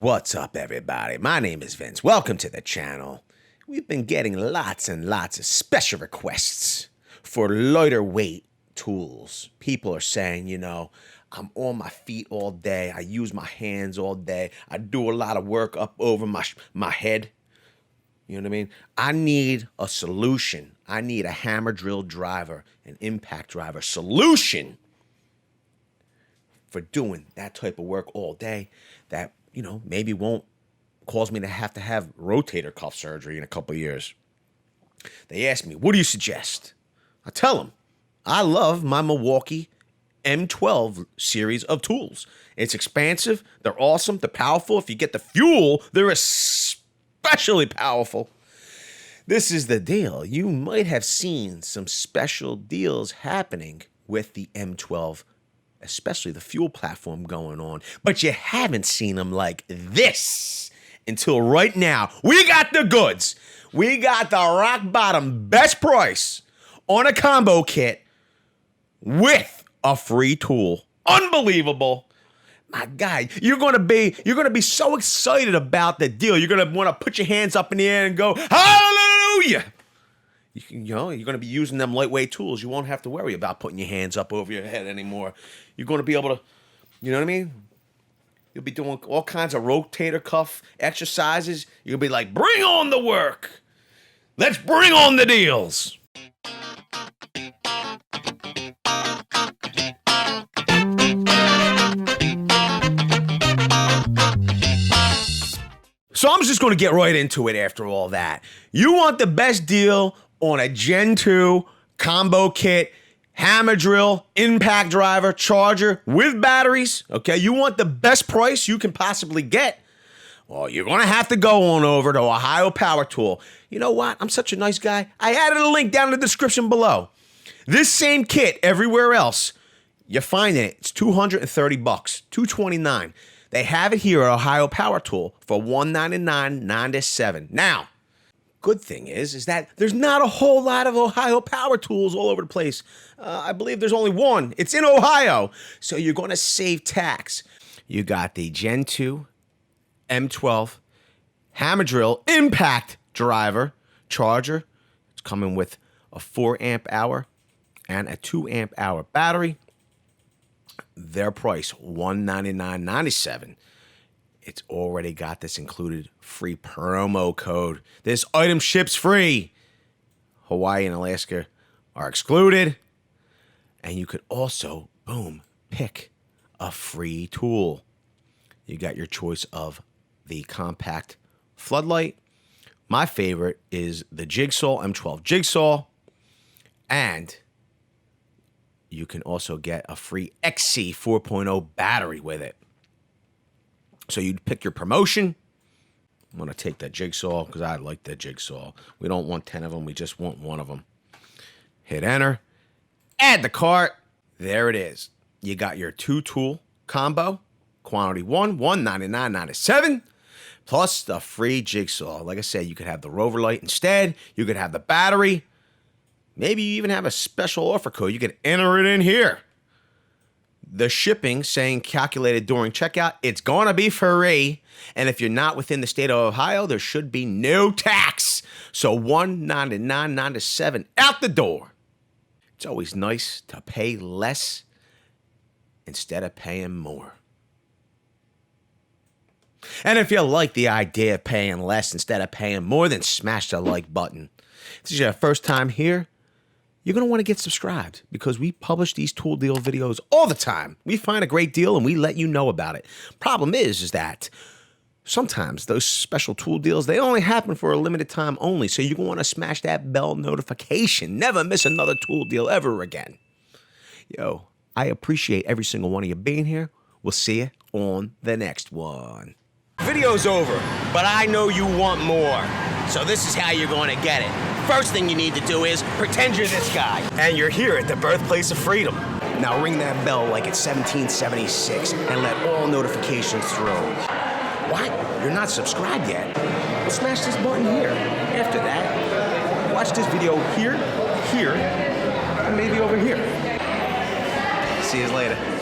What's up, everybody? My name is Vince. Welcome to the channel. We've been getting lots and lots of special requests for lighter weight tools. People are saying, you know, I'm on my feet all day. I use my hands all day. I do a lot of work up over my head. You know what I mean? I need a solution. I need a hammer drill driver, an impact driver solution for doing that type of work all day that, you know, maybe won't cause me to have rotator cuff surgery in a couple of years. They ask me, what do you suggest? I tell them, I love my Milwaukee M12 series of tools. It's expansive. They're awesome. They're powerful. If you get the fuel, they're especially powerful. This is the deal. You might have seen some special deals happening with the M12, especially the fuel platform going on, but you haven't seen them like this until right now. We got the goods. We got the rock bottom best price on a combo kit with a free tool. Unbelievable. My God, you're gonna be so excited about the deal. You're gonna want to put your hands up in the air and go, hallelujah. You're going to be using them lightweight tools. You won't have to worry about putting your hands up over your head anymore. You're going to be able to, you know what I mean? You'll be doing all kinds of rotator cuff exercises. You'll be like, bring on the work. Let's bring on the deals. So I'm just going to get right into it after all that. You want the best deal on a Gen 2 combo kit, hammer drill, impact driver, charger with batteries, okay? You want the best price you can possibly get? Well, you're going to have to go on over to Ohio Power Tool. You know what? I'm such a nice guy. I added a link down in the description below. This same kit everywhere else, you're finding it. It's $230, $229. They have it here at Ohio Power Tool for $199.97. Now, good thing is that there's not a whole lot of Ohio Power Tools all over the place. I believe there's only one. It's in Ohio, so you're going to save tax. You got the Gen 2 M12 hammer drill impact driver charger. It's coming with a 4 amp hour and a 2 amp hour battery. Their price, $199.97. It's already got this included free promo code. This item ships free. Hawaii and Alaska are excluded. And you could also, boom, pick a free tool. You got your choice of the compact floodlight. My favorite is the Jigsaw, M12 Jigsaw. And you can also get a free XC 4.0 battery with it. So you'd pick your promotion. I'm going to take that Jigsaw because I like the Jigsaw. We don't want 10 of them. We just want one of them. Hit enter. Add the cart. There it is. You got your 2-tool combo. Quantity 1, $199.97. Plus the free Jigsaw. Like I said, you could have the Rover Light instead. You could have the battery. Maybe you even have a special offer code. You can enter it in here. The shipping saying calculated during checkout, it's going to be free. And if you're not within the state of Ohio, there should be no tax. So $199.97 out the door. It's always nice to pay less instead of paying more. And if you like the idea of paying less instead of paying more, then smash the like button. If this is your first time here, you're going to want to get subscribed because we publish these tool deal videos all the time. We find a great deal and we let you know about it. Problem is that sometimes those special tool deals, they only happen for a limited time only. So you're going to want to smash that bell notification. Never miss another tool deal ever again. Yo, I appreciate every single one of you being here. We'll see you on the next one. Video's over, but I know you want more. So this is how you're going to get it. First thing you need to do is pretend you're this guy. And you're here at the birthplace of freedom. Now ring that bell like it's 1776 and let all notifications through. What? You're not subscribed yet? Well, smash this button here. After that, watch this video here, and maybe over here. See you later.